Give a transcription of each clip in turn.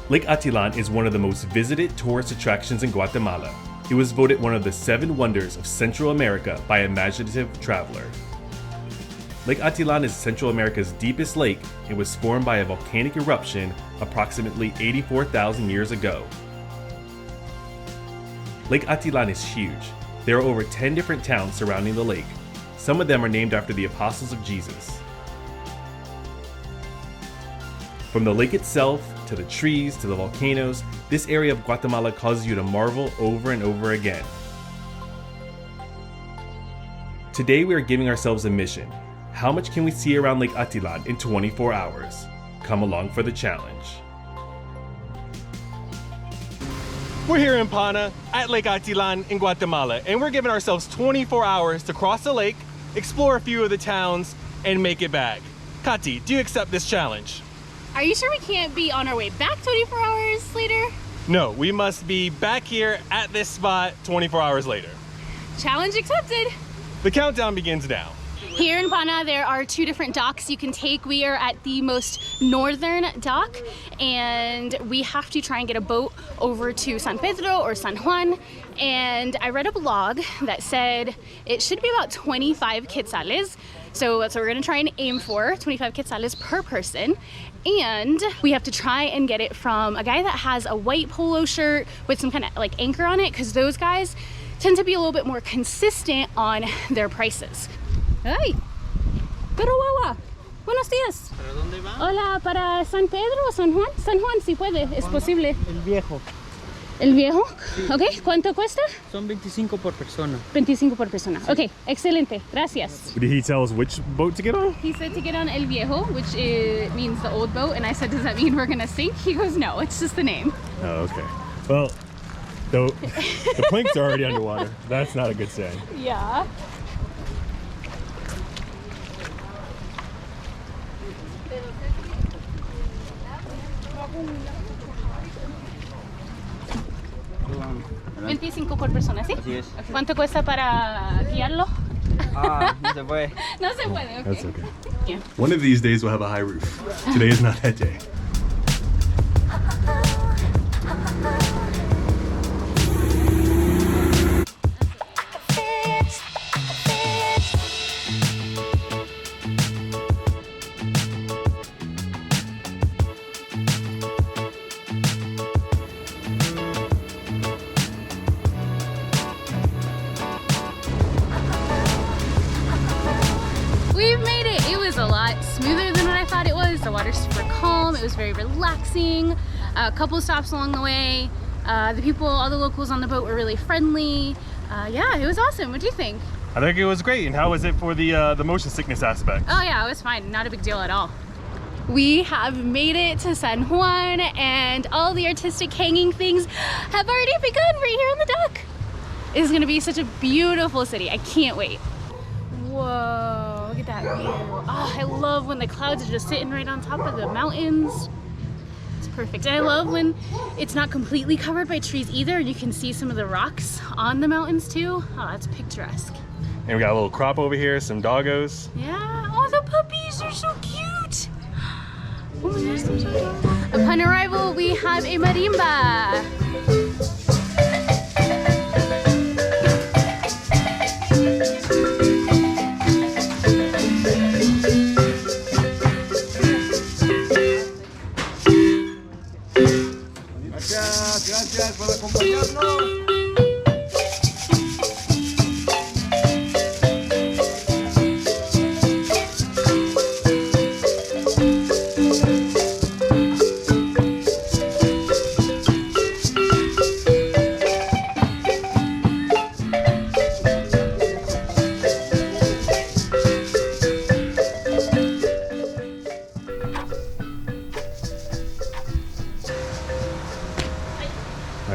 Lake Atitlán is one of the most visited tourist attractions in Guatemala. It was voted one of the 7 wonders of Central America by Imaginative Traveller. Lake Atitlán is Central America's deepest lake and was formed by a volcanic eruption approximately 84,000 years ago. Lake Atitlán is huge. There are over 10 different towns surrounding the lake. Some of them are named after the apostles of Jesus. From the lake itself, to the trees, to the volcanoes, this area of Guatemala causes you to marvel over and over again. Today we are giving ourselves a mission. How much can we see around Lake Atitlán in 24 hours? Come along for the challenge. We're here in Pana at Lake Atitlán in Guatemala, and we're giving ourselves 24 hours to cross the lake, explore a few of the towns, and make it back. Kati, do you accept this challenge? Are you sure we can't be on our way back 24 hours later? No, we must be back here at this spot 24 hours later. Challenge accepted. The countdown begins now. Here in Pana, there are 2 different docks you can take. We are at the most northern dock, and we have to try and get a boat over to San Pedro or San Juan. And I read a blog that said it should be about 25 quetzales. So that's what we're gonna try and aim for, 25 quetzales per person. And we have to try and get it from a guy that has a white polo shirt with some kind of like anchor on it, because those guys tend to be a little bit more consistent on their prices. Ay, pero guagua, buenos días. ¿Para dónde va? Hola, para San Pedro o San Juan? San Juan, si puede, es posible. El viejo. ¿El viejo? Sí. Ok, ¿cuánto cuesta? Son 25 por persona. 25 por persona. Ok, excelente, gracias. Did he tell us which boat to get on? He said to get on El Viejo, which means the old boat, and I said, does that mean we're gonna sink? He goes, no, it's just the name. Oh, okay. Well, the planks are already underwater. That's not a good sign. Yeah. $25 por persona, ¿sí? Así es. ¿Cuánto cuesta para guiarlo? Ah, no se puede. No se puede, okay. That's okay. Yeah. One of these days we'll have a high roof. Today is not that day. We've made it. It was a lot smoother than what I thought it was. The water's super calm. It was very relaxing. A couple stops along the way. The people, all the locals on the boat were really friendly. Yeah, it was awesome. What do you think? I think it was great. And how was it for the motion sickness aspect? Oh yeah, it was fine. Not a big deal at all. We have made it to San Juan, and all the artistic hanging things have already begun right here on the dock. It's gonna be such a beautiful city. I can't wait. Whoa, look at that view. Oh, I love when the clouds are just sitting right on top of the mountains. It's perfect. And I love when it's not completely covered by trees either, and you can see some of the rocks on the mountains too. Oh, that's picturesque. And we got a little crop over here, some doggos. Yeah, oh, the puppies are so cute. Oh my gosh, they're so cute. Upon arrival, we have a marimba. Gracias por acompañarnos.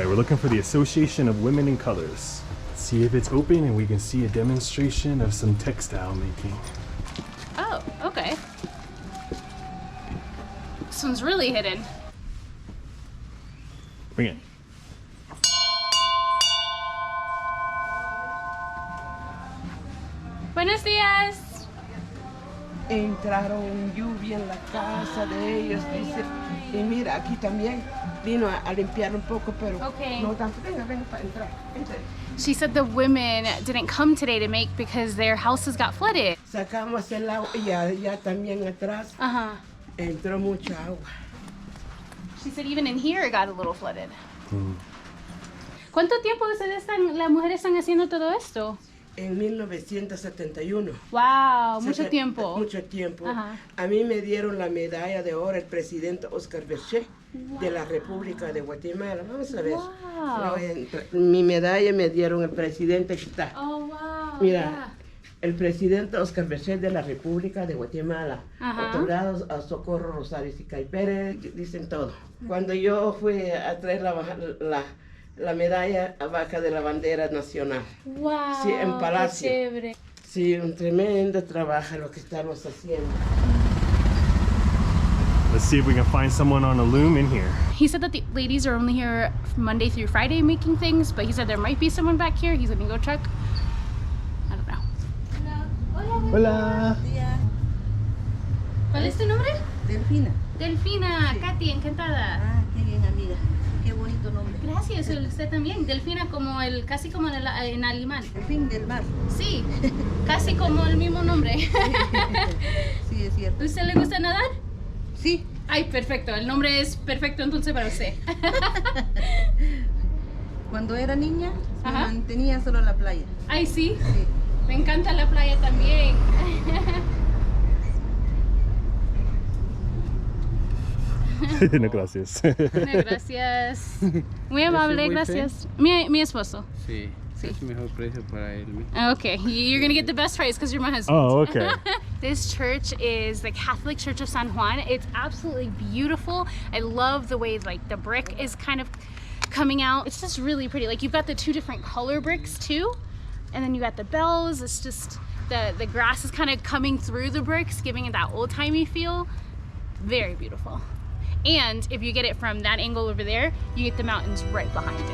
We're looking for the Association of Women in Colors. Let's see if it's open and we can see a demonstration of some textile making. Oh, okay. This one's really hidden. Bring it. Buenos días. Entraron lluvia en la casa de ellos, dice Y mira, aquí también vino a limpiar un poco, pero Okay. no tanto. Venga, venga para entrar. Entre. She said the women didn't come today to make because their houses got flooded. Sacamos el agua y allá también atrás entró mucha agua. She said even in here it got a little flooded. ¿Cuánto tiempo las mujeres están haciendo todo esto? En 1971. Wow, mucho tiempo. Mucho tiempo. Ajá. A mí me dieron la medalla de oro el presidente Oscar Berché de la República de Guatemala. Vamos a ver. Wow. Mi medalla me dieron el presidente que está. Oh, wow. Mira, el presidente Oscar Berché de la República de Guatemala. Otorgados a Socorro Rosales y Caipere, dicen todo. Cuando yo fui a traer la medalla abajo de la bandera nacional. Wow. Sí, en Palacio. Qué chévere. Sí, un tremendo trabajo lo que estamos haciendo. Let's see if we can find someone on a loom in here. He said that the ladies are only here Monday through Friday making things, but he said there might be someone back here. He's gonna go check. I don't know. Hola. ¿Cuál es tu nombre? Delfina. Delfina, Katy, encantada. Ah, qué bien, amiga. Qué bonito nombre. Gracias, usted también. Delfina casi como en alemán. El fin del mar. Sí, casi como el mismo nombre. Sí, es cierto. ¿Usted le gusta nadar? Sí. Ay, perfecto. El nombre es perfecto entonces para usted. Cuando era niña, me Ajá. mantenía solo en la playa. Ay, sí. Sí. Me encanta la playa también. No, gracias. No, gracias. Muy amable, gracias. Mi esposo. Sí. Sí. Es mejor precio para él. Okay, you're gonna get the best price because you're my husband. Oh, okay. This church is the Catholic Church of San Juan. It's absolutely beautiful. I love the way like the brick is kind of coming out. It's just really pretty. Like you've got the two different color bricks too, and then you got the bells. It's just the grass is kind of coming through the bricks, giving it that old-timey feel. Very beautiful. And if you get it from that angle over there, you get the mountains right behind it.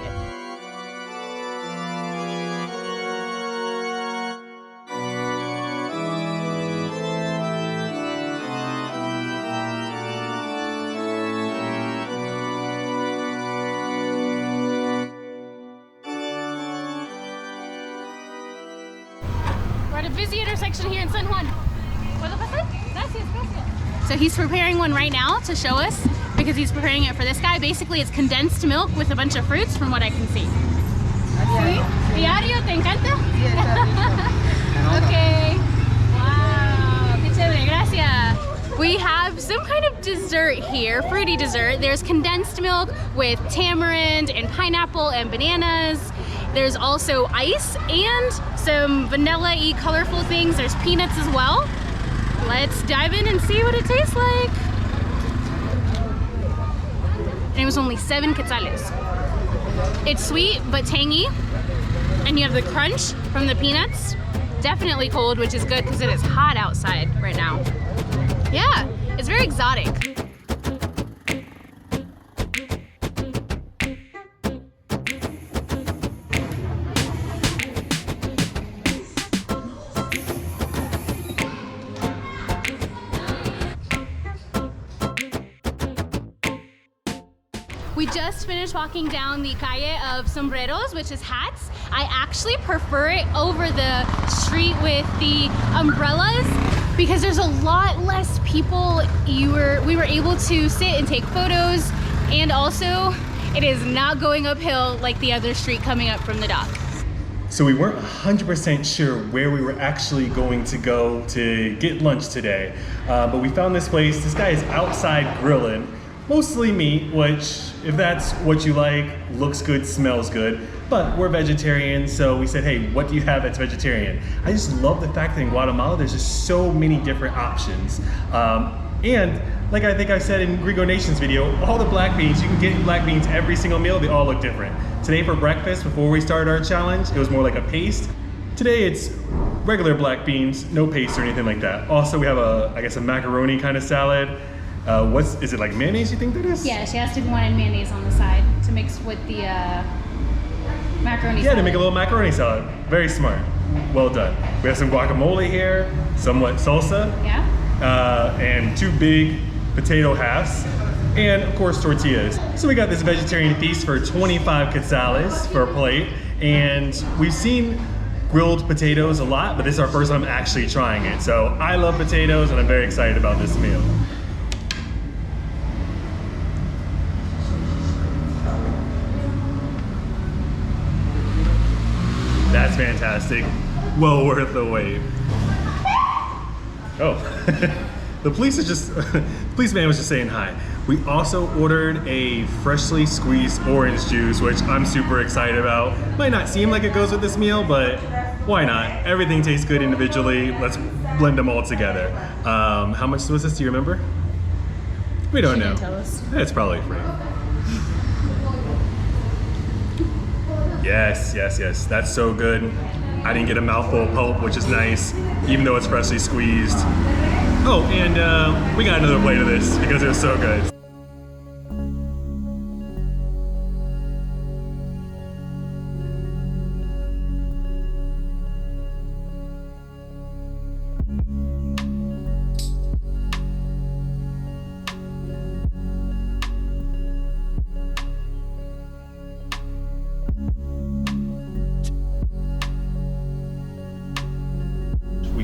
We're at a busy intersection here in San Juan. ¿Puedo pasar? Gracias, gracias. So he's preparing one right now to show us because he's preparing it for this guy. Basically, it's condensed milk with a bunch of fruits from what I can see. ¿Sí? ¿Diario? ¿Te encanta? Okay. Wow, qué chévere, gracias. We have some kind of dessert here, fruity dessert. There's condensed milk with tamarind and pineapple and bananas. There's also ice and some vanilla-y colorful things. There's peanuts as well. Let's dive in and see what it tastes like. And it was only 7 quetzales. It's sweet but tangy, and you have the crunch from the peanuts. Definitely cold, which is good because it is hot outside right now. Yeah, it's very exotic. We just finished walking down the calle of sombreros, which is hats. I actually prefer it over the street with the umbrellas because there's a lot less people. We were able to sit and take photos, and also it is not going uphill like the other street coming up from the dock. So we weren't 100% sure where we were actually going to go to get lunch today, but we found this place. This guy is outside grilling. Mostly meat, which, if that's what you like, looks good, smells good. But we're vegetarians, so we said, hey, what do you have that's vegetarian? I just love the fact that in Guatemala, there's just so many different options. And like I think I said in Grigo Nation's video, all the black beans, you can get black beans every single meal, they all look different. Today for breakfast, before we started our challenge, it was more like a paste. Today it's regular black beans, no paste or anything like that. Also, we have I guess a macaroni kind of salad. Is it like mayonnaise you think that is? Yeah, she has to wanted mayonnaise on the side to mix with the macaroni salad. Yeah, to make a little macaroni salad. Very smart. Well done. We have some guacamole here, somewhat salsa. Yeah. And 2 big potato halves. and of course tortillas. So we got this vegetarian feast for 25 quetzales for a plate, and we've seen grilled potatoes a lot, but this is our first time actually trying it. So I love potatoes and I'm very excited about this meal. That's fantastic. Well worth the wait. Oh, the policeman was just saying hi. We also ordered a freshly squeezed orange juice, which I'm super excited about. Might not seem like it goes with this meal, but why not? Everything tastes good individually. Let's blend them all together. How much was this? Do you remember? We don't know. Tell us. It's probably free. Yes, yes, yes. That's so good. I didn't get a mouthful of pulp, which is nice, even though it's freshly squeezed. Oh, and we got another plate of this because it was so good.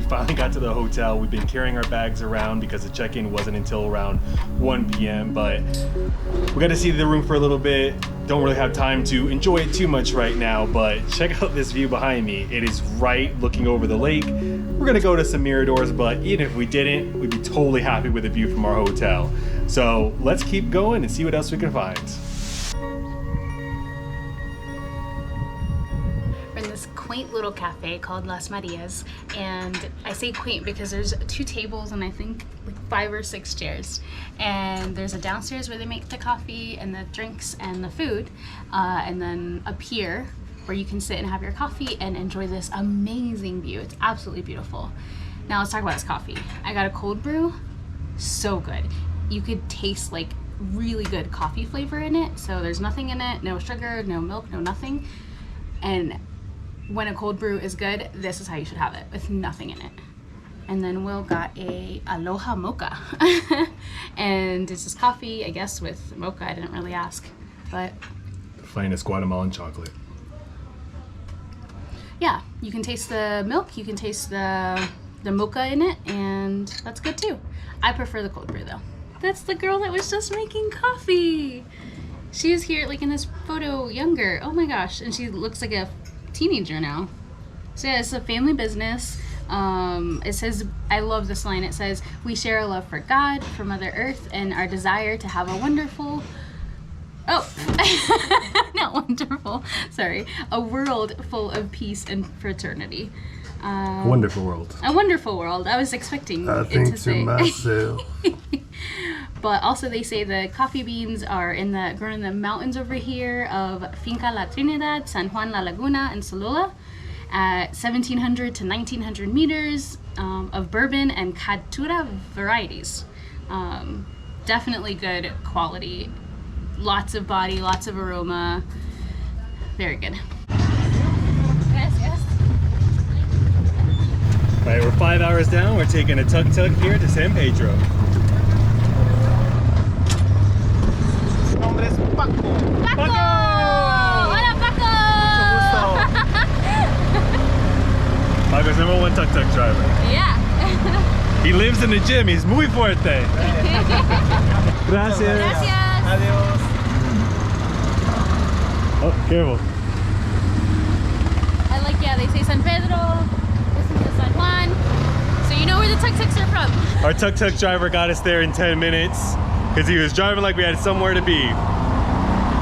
Finally got to the hotel. We've been carrying our bags around because the check-in wasn't until around 1 p.m. but we got to see the room for a little bit. Don't really have time to enjoy it too much right now, but check out this view behind me. It is right looking over the lake. We're gonna go to some miradors, but even if we didn't, we'd be totally happy with the view from our hotel. So let's keep going and see what else we can find. Quaint little cafe called Las Marias, and I say quaint because there's 2 tables and I think like 5 or 6 chairs, and there's a downstairs where they make the coffee and the drinks and the food, and then up here where you can sit and have your coffee and enjoy this amazing view. It's absolutely beautiful. Now let's talk about this coffee. I got a cold brew, so good. You could taste like really good coffee flavor in it, so there's nothing in it, no sugar, no milk, no nothing. And when a cold brew is good, this is how you should have it, with nothing in it. And then Will got a Aloha Mocha. And it's just coffee, I guess, with mocha. I didn't really ask, but... The finest Guatemalan chocolate. Yeah, you can taste the milk, you can taste the mocha in it, and that's good too. I prefer the cold brew though. That's the girl that was just making coffee. She was here like in this photo younger. Oh my gosh, and she looks like a teenager now. So yeah, it's a family business. It says, I love this line, it says, we share a love for God, for Mother Earth, and our desire to have a wonderful, not wonderful, sorry, a world full of peace and fraternity. A wonderful world. A wonderful world. I was expecting it to say. Myself. But also they say the coffee beans are grown in the mountains over here of Finca La Trinidad, San Juan, La Laguna, and Solula at 1,700 to 1,900 meters of bourbon and Caturra varieties. Definitely good quality. Lots of body, lots of aroma. Very good. Yes, yes. All right, we're 5 hours down. We're taking a tuk-tuk here to San Pedro. Nombre es Paco. Paco! Hola, Paco! Paco's #1 tuk-tuk driver. Yeah. He lives in the gym. He's muy fuerte. Gracias. Gracias. Adiós. Oh, careful. I like, yeah, they say San Pedro, this is San Juan. So you know where the tuk-tuks are from. Our tuk-tuk driver got us there in 10 minutes because he was driving like we had somewhere to be.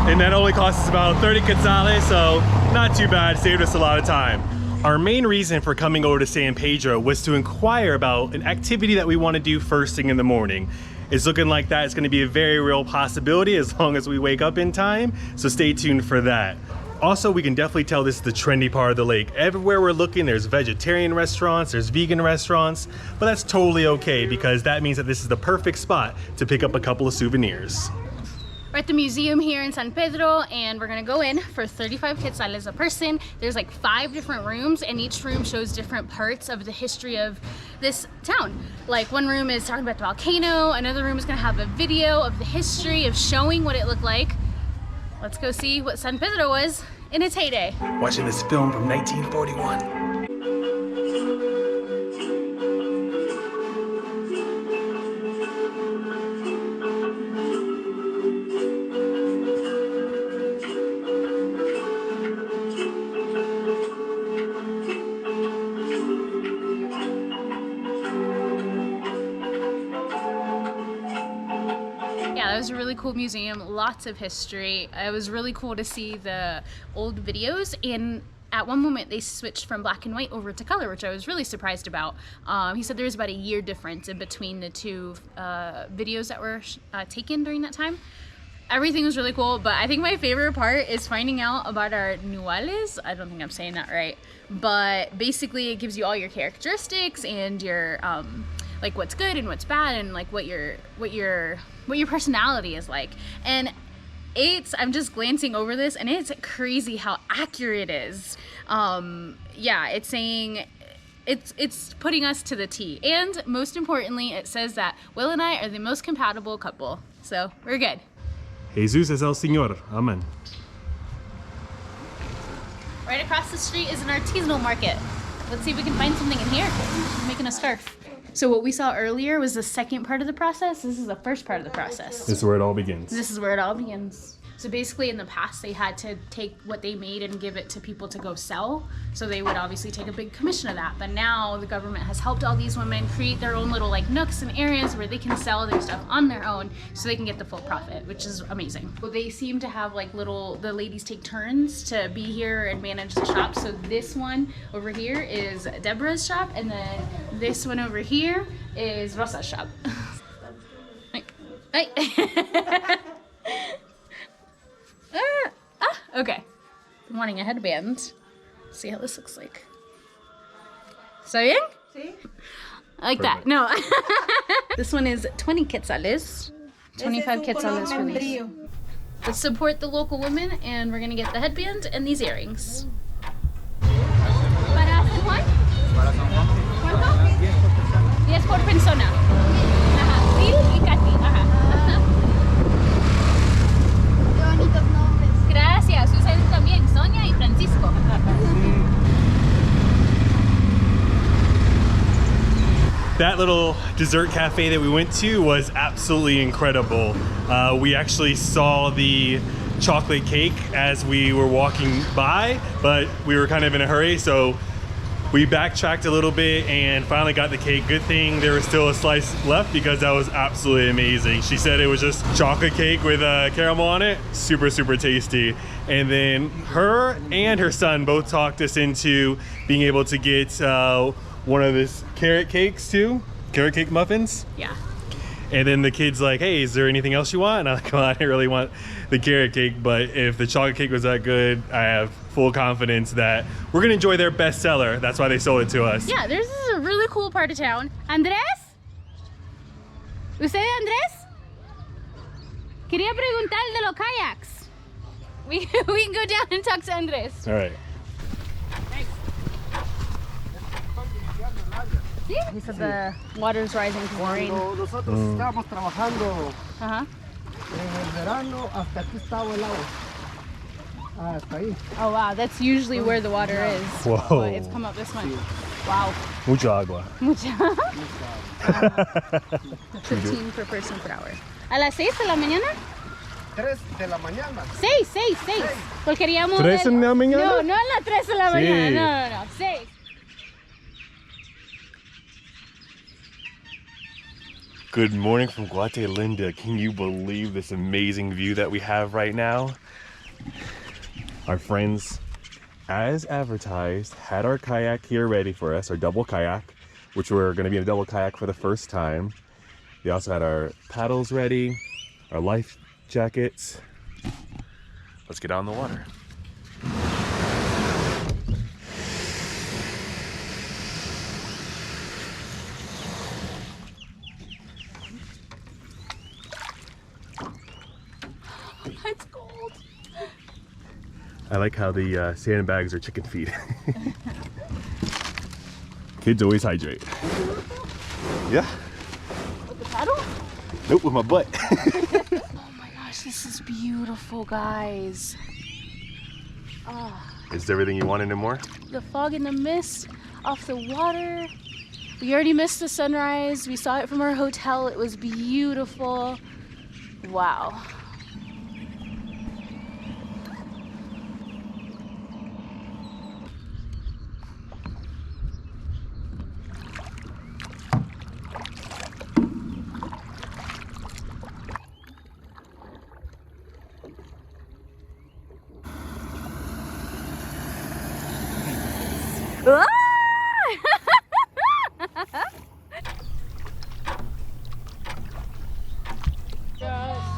And that only cost us about 30 quetzales, so not too bad, saved us a lot of time. Our main reason for coming over to San Pedro was to inquire about an activity that we want to do first thing in the morning. It's looking like that it's going to be a very real possibility as long as we wake up in time, so stay tuned for that. Also, we can definitely tell this is the trendy part of the lake. Everywhere we're looking, there's vegetarian restaurants, there's vegan restaurants, but that's totally okay because that means that this is the perfect spot to pick up a couple of souvenirs. We're at the museum here in San Pedro, and we're gonna go in for 35 quetzales a person. There's like 5 different rooms, and each room shows different parts of the history of this town. Like one room is talking about the volcano, another room is gonna have a video of the history of showing what it looked like. Let's go see what San Pedro was in its heyday. Watching this film from 1941. Yeah, it was a really cool museum, lots of history. It was really cool to see the old videos, and at one moment they switched from black and white over to color, which I was really surprised about. He said there was about a year difference in between the 2 videos that were taken during that time. Everything was really cool, but I think my favorite part is finding out about our nuales. I don't think I'm saying that right, but basically it gives you all your characteristics and your like what's good and what's bad, and like what your personality is like. And I'm just glancing over this, and it's crazy how accurate it is. Yeah, it's saying it's putting us to the T, and most importantly it says that Will and I are the most compatible couple, so we're good. Jesus es el Señor. Amen. Right across the street is an artisanal market. Let's see if we can find something in here. I'm making a scarf. So what we saw earlier was the second part of the process. This is the first part of the process. This is where it all begins. This is where it all begins. So basically in the past they had to take what they made and give it to people to go sell. So they would obviously take a big commission of that. But now the government has helped all these women create their own little like nooks and areas where they can sell their stuff on their own so they can get the full profit, which is amazing. But they seem to have like the ladies take turns to be here and manage the shop. So this one over here is Deborah's shop, and then this one over here is Rosa's shop. Hey. Okay. I'm wanting a headband. Let's see how this looks like. ¿Está bien? Sí. I like that. No. This one is 20 quetzales. 25 quetzales for these. Let's support the local women, and we're gonna get the headband and these earrings. ¿Para San Juan? Para San Juan. ¿Cuánto? 10 por persona. Ajá. Phil y Katy. Ajá. Qué bonitos nombres. Gracias. Ustedes también. Sonia y Francisco. That little dessert cafe that we went to was absolutely incredible. We actually saw the chocolate cake as we were walking by, but we were kind of in a hurry, so we backtracked a little bit and finally got the cake. Good thing there was still a slice left, because that was absolutely amazing. She said it was just chocolate cake with caramel on it. Super, super tasty. And then her and her son both talked us into being able to get one of this carrot cakes too. Carrot cake muffins. Yeah. And then the kid's like, hey, is there anything else you want? And I'm like, well, I didn't really want the carrot cake, but if the chocolate cake was that good, I have full confidence that we're gonna enjoy their bestseller. That's why they sold it to us. Yeah, this is a really cool part of town. Andrés? ¿Usted Andrés? Quería preguntar de los kayaks. We can go down and talk to Andrés. All right. He said the water's rising because of the rain. Cuando nosotros estábamos trabajando Uh-huh. en el verano, hasta aquí estaba el agua. Hasta ahí. Oh wow, that's usually where the water is. Whoa. But it's come up this much. Wow. Mucha agua. Mucha. 15 per person per hour. ¿A las 6 de la mañana? 3 de la mañana. 6. Porque queríamos 3 en la mañana? No, no a las 3 de la Sí. mañana. No. 6. Good morning from Guatemala. Can you believe this amazing view that we have right now? Our friends, as advertised, had our kayak here ready for us, our double kayak, which we're going to be in a double kayak for the first time. They also had our paddles ready, our life jackets. Let's get out in the water. It's cold. I like how the sandbags are chicken feed. Kids always hydrate. Yeah. With the paddle? Nope, with my butt. Oh my gosh, this is beautiful, guys. Oh, Is there everything you wanted and more? the fog and the mist off the water. We already missed the sunrise. We saw it from our hotel. It was beautiful. Wow.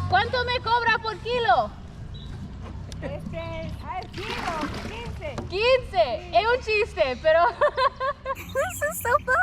¿Cuánto me cobra por kilo? Kilo, 15. 15. Es un chiste, pero this is so fun.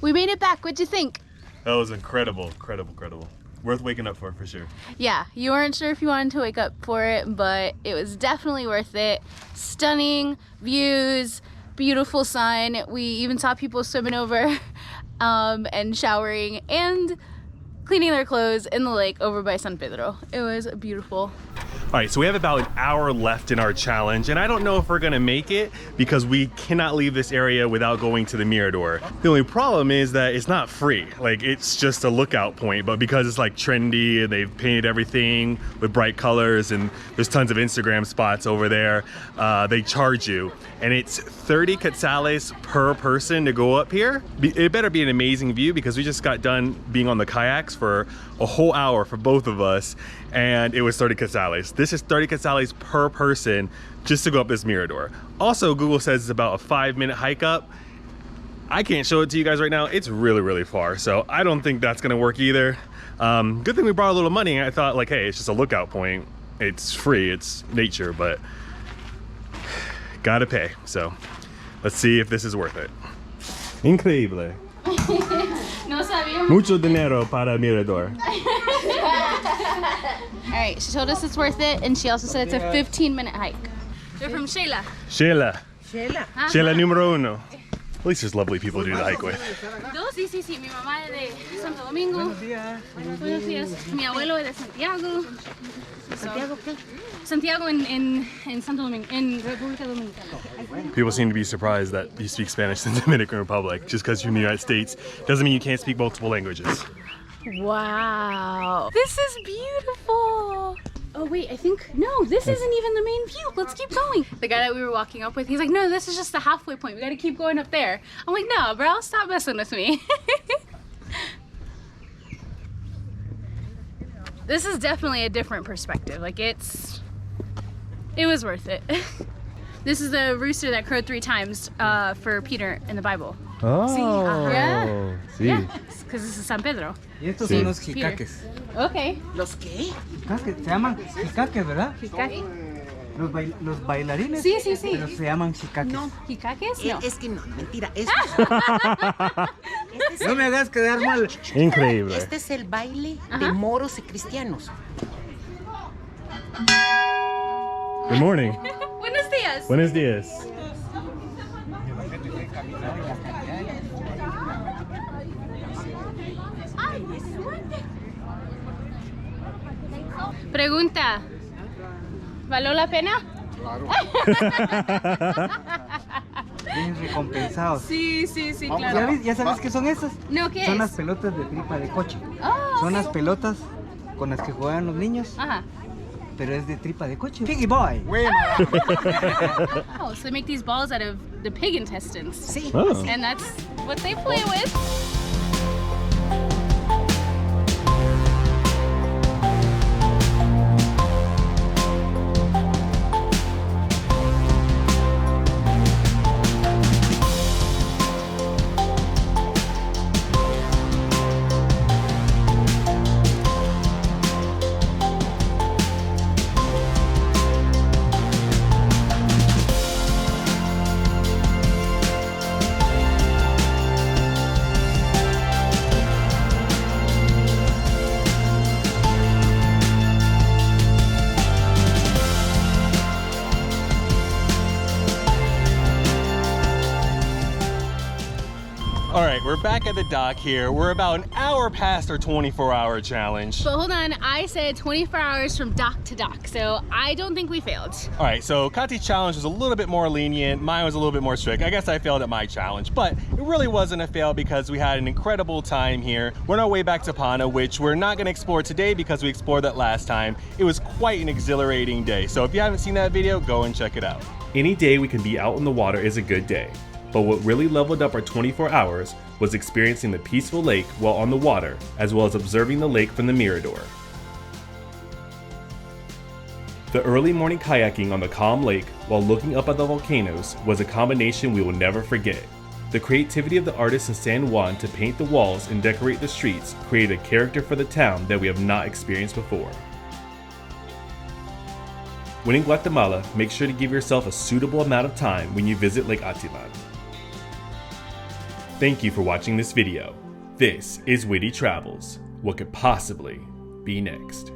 We made it back. What'd you think? That was incredible, incredible. Worth waking up for sure. Yeah, you weren't sure if you wanted to wake up for it, but it was definitely worth it. Stunning views, beautiful sun. We even saw people swimming over and showering and cleaning their clothes in the lake over by San Pedro. It was beautiful. All right, so we have about an hour left in our challenge, and I don't know if we're gonna make it because we cannot leave this area without going to the Mirador. The only problem is that it's not free. Like, it's just a lookout point, but because it's like trendy and they've painted everything with bright colors and there's tons of Instagram spots over there, they charge you. And it's 30 quetzales per person to go up here. It better be an amazing view because we just got done being on the kayaks for a whole hour for both of us, and it was 30 quetzales. This is 30 quetzales per person just to go up this Mirador. Also, Google says it's about a 5-minute hike up. I can't show it to you guys right now. It's really far, so I don't think that's gonna work either. Good thing we brought a little money. I thought like, hey, it's just a lookout point. It's free, it's nature, but gotta pay. So let's see if this is worth it. Increíble. No sabíamos. Mucho dinero para Mirador. All right, she told us it's worth it, and she also said it's a 15-minute hike. They're from Sheila. Sheila. Sheila. Sheila número uno. At least there's lovely people to do the hike with. No, sí. Mi mamá es de Santo Domingo. Buenos días. Mi abuelo es de Santiago. ¿Santiago qué? Santiago en Santo Domingo, en República Dominicana. People seem to be surprised that you speak Spanish in the Dominican Republic. Just because you're in the United States doesn't mean you can't speak multiple languages. Wow. This is beautiful. Oh wait, I think, no, this isn't even the main view. Let's keep going. The guy that we were walking up with, he's like, no, this is just the halfway point. We gotta keep going up there. I'm like, no, bro, stop messing with me. This is definitely a different perspective. Like it was worth it. This is the rooster that crowed 3 times for Peter in the Bible. Oh. Yeah. Sí. Yeah, because this is San Pedro. Y estos Sí. son los jicaques. Okay. ¿Los qué? Jicaques, se llaman jicaques, ¿verdad? Jicaque. Los bailarines. Sí. Pero se llaman jicaques. No. ¿Jicaques? No. Es que no, mentira. No me hagas quedar mal. Increíble. Este es el baile de moros y cristianos. Good morning. Buenos días. Buenos días. Pregunta. ¿Valió la pena? Bien recompensados. Sí, claro. ¿Ya sabes qué son esas? No, ¿qué Son es? las pelotas de tripa de coche. Oh, Son las pelotas con las que juegan los niños, Ajá. pero es de tripa de coche. Piggy boy. Oh, so they make these balls out of the pig intestines. Sí. Oh. And that's what they play with. right, we're back at the dock here. We're about an hour past our 24-hour challenge. But hold on, I said 24 hours from dock to dock, so I don't think we failed. All right, so Kati's challenge was a little bit more lenient. Mine was a little bit more strict. I guess I failed at my challenge, but it really wasn't a fail because we had an incredible time here. We're on our way back to Pana, which we're not gonna explore today because we explored that last time. It was quite an exhilarating day. So if you haven't seen that video, go and check it out. Any day we can be out in the water is a good day. But what really leveled up our 24 hours was experiencing the peaceful lake while on the water, as well as observing the lake from the Mirador. The early morning kayaking on the calm lake while looking up at the volcanoes was a combination we will never forget. The creativity of the artists in San Juan to paint the walls and decorate the streets created a character for the town that we have not experienced before. When in Guatemala, make sure to give yourself a suitable amount of time when you visit Lake Atitlán. Thank you for watching this video. This is WITY Travels. What could possibly be next?